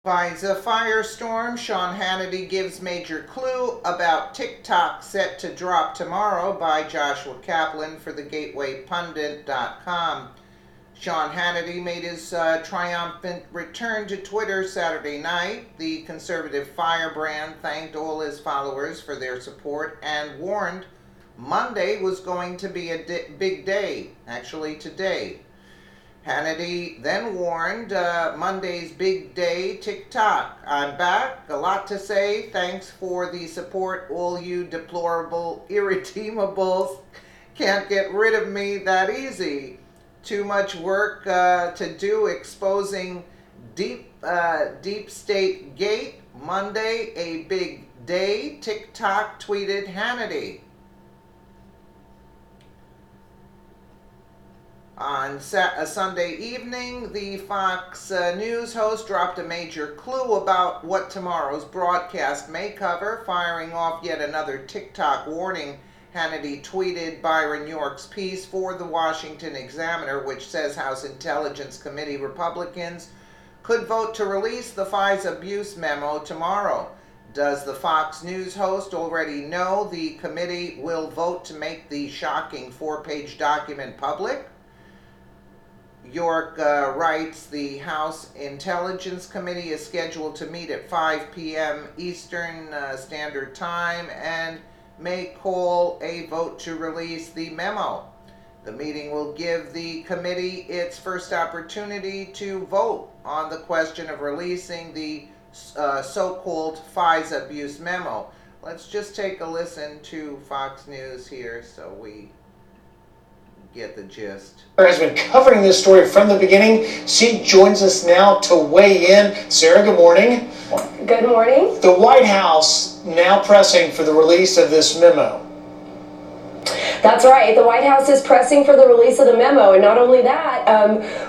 Fisa Firestorm, Sean Hannity gives major clue about TikTok set to drop tomorrow by Joshua Kaplan for thegatewaypundit.com. Sean Hannity made his triumphant return to Twitter Saturday night. The conservative firebrand thanked all his followers for their support and warned Monday was going to be a big day, actually today. Hannity then warned Monday's big day, TikTok. I'm back, a lot to say, thanks for the support, all you deplorable irredeemables. Can't get rid of me that easy. Too much work to do exposing deep state gate. Monday, a big day, TikTok tweeted Hannity. On a Sunday evening, the Fox News host dropped a major clue about what tomorrow's broadcast may cover, firing off yet another TikTok warning. Hannity tweeted Byron York's piece for the Washington Examiner, which says House Intelligence Committee Republicans could vote to release the Fisa abuse memo tomorrow. Does the Fox News host already know the committee will vote to make the shocking 4-page document public? York writes the House Intelligence Committee is scheduled to meet at 5 p.m. Eastern Standard Time and may call a vote to release the memo. The meeting will give the committee its first opportunity to vote on the question of releasing the so-called Fisa abuse memo. Let's just take a listen to Fox News here so we get the gist. Has been covering this story from the beginning. She joins us now to weigh in. Sarah, good morning. Good morning. The White House now pressing for the release of this memo. That's right. The White House is pressing for the release of the memo, and not only that,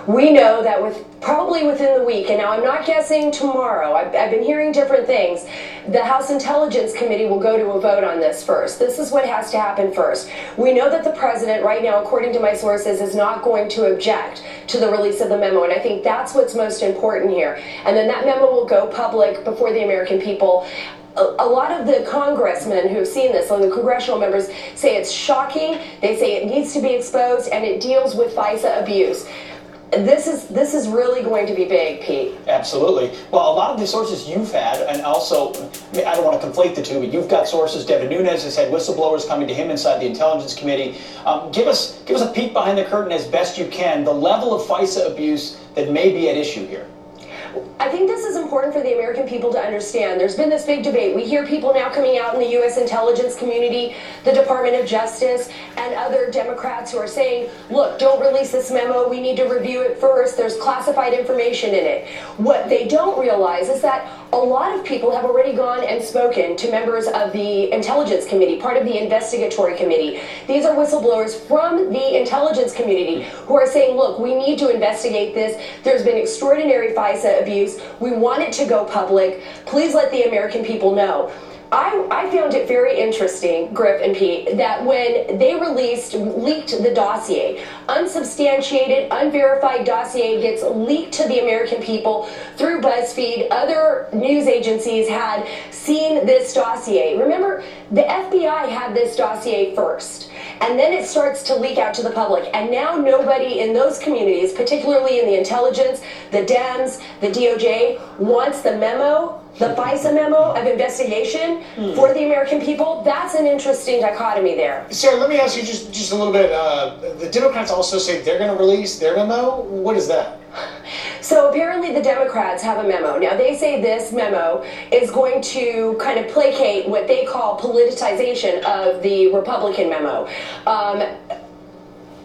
we know that probably within the week, and now I'm not guessing tomorrow, I've been hearing different things, the House Intelligence Committee will go to a vote on this first. This is what has to happen first. We know that the president right now, according to my sources, is not going to object to the release of the memo, and I think that's what's most important here. And then that memo will go public before the American people. A lot of the congressmen who have seen this, and the congressional members, say it's shocking. They say it needs to be exposed, and it deals with Fisa abuse. This is really going to be big, Pete. Absolutely. Well, a lot of the sources you've had, and also, I don't want to conflate the two, but you've got sources. Devin Nunes has had whistleblowers coming to him inside the Intelligence Committee. Give us a peek behind the curtain as best you can, the level of Fisa abuse that may be at issue here. I think this is important for the American people to understand. There's been this big debate. We hear people now coming out in the U.S. intelligence community, the Department of Justice, and other Democrats who are saying, look, don't release this memo. We need to review it first. There's classified information in it. What they don't realize is that a lot of people have already gone and spoken to members of the Intelligence Committee, part of the investigatory committee. These are whistleblowers from the intelligence community who are saying, look, we need to investigate this. There's been extraordinary Fisa abuse. We want it to go public. Please let the American people know. I found it very interesting, Griff and Pete, that when they leaked the dossier, unsubstantiated, unverified dossier gets leaked to the American people through BuzzFeed. Other news agencies had seen this dossier. Remember, the FBI had this dossier first, and then it starts to leak out to the public. And now nobody in those communities, particularly in the intelligence, the Dems, the DOJ, wants the memo, the Fisa memo of investigation for the American people. That's an interesting dichotomy there. Sarah, let me ask you just a little bit. The Democrats also say they're going to release their memo. What is that? So apparently the Democrats have a memo. Now they say this memo is going to kind of placate what they call politicization of the Republican memo.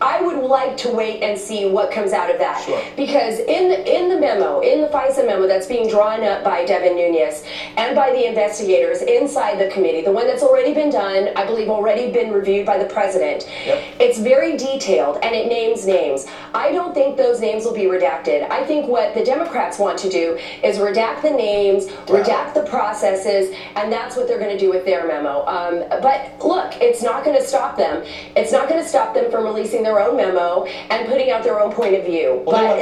I would like to wait and see what comes out of that. Sure. Because in the memo, in the Fisa memo that's being drawn up by Devin Nunes and by the investigators inside the committee, the one that's already been done, I believe already been reviewed by the president, it's very detailed and it names names. I don't think those names will be redacted. I think what the Democrats want to do is redact the names, redact the processes, and that's what they're going to do with their memo. But look, it's not going to stop them. It's not going to stop them from releasing their own memo and putting out their own point of view. Well,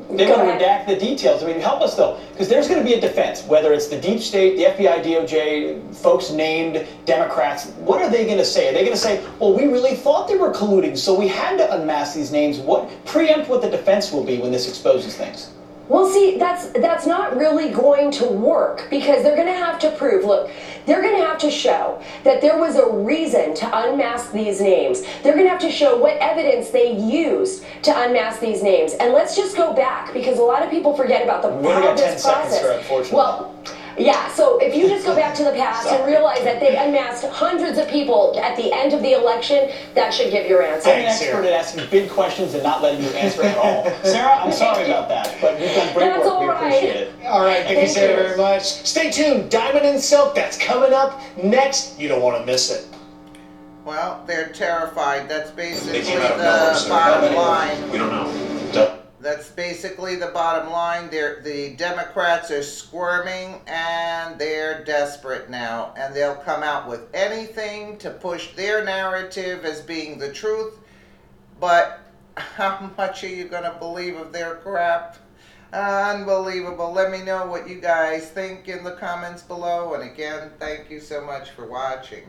They're going to redact the details. I mean, help us though, because there's going to be a defense, whether it's the deep state, the FBI, DOJ, folks named Democrats. What are they going to say? Are they going to say, well, we really thought they were colluding, so we had to unmask these names? Preempt what the defense will be when this exposes things? Well, see, that's not really going to work, because they're going to have to prove, look, they're going to have to show that there was a reason to unmask these names. They're going to have to show what evidence they used to unmask these names. And let's just go back, because a lot of people forget about the We only got 10 process. seconds, sir, unfortunately. Well, yeah, so if you just go back to the past and realize that they unmasked hundreds of people at the end of the election, that should give your answer. I'm an expert at asking big questions and not letting you answer at all. Sarah, I'm sorry about that, but you've done great That's work. all We right. appreciate it. All right, thank you, Sarah, very much. Stay tuned. Diamond and Silk, that's coming up next. You don't want to miss it. Well, they're terrified. That's basically They came out of nowhere, the sir. bottom line. We don't know. That's basically the bottom line. The Democrats are squirming and they're desperate now. And they'll come out with anything to push their narrative as being the truth. But how much are you going to believe of their crap? Unbelievable. Let me know what you guys think in the comments below. And again, thank you so much for watching.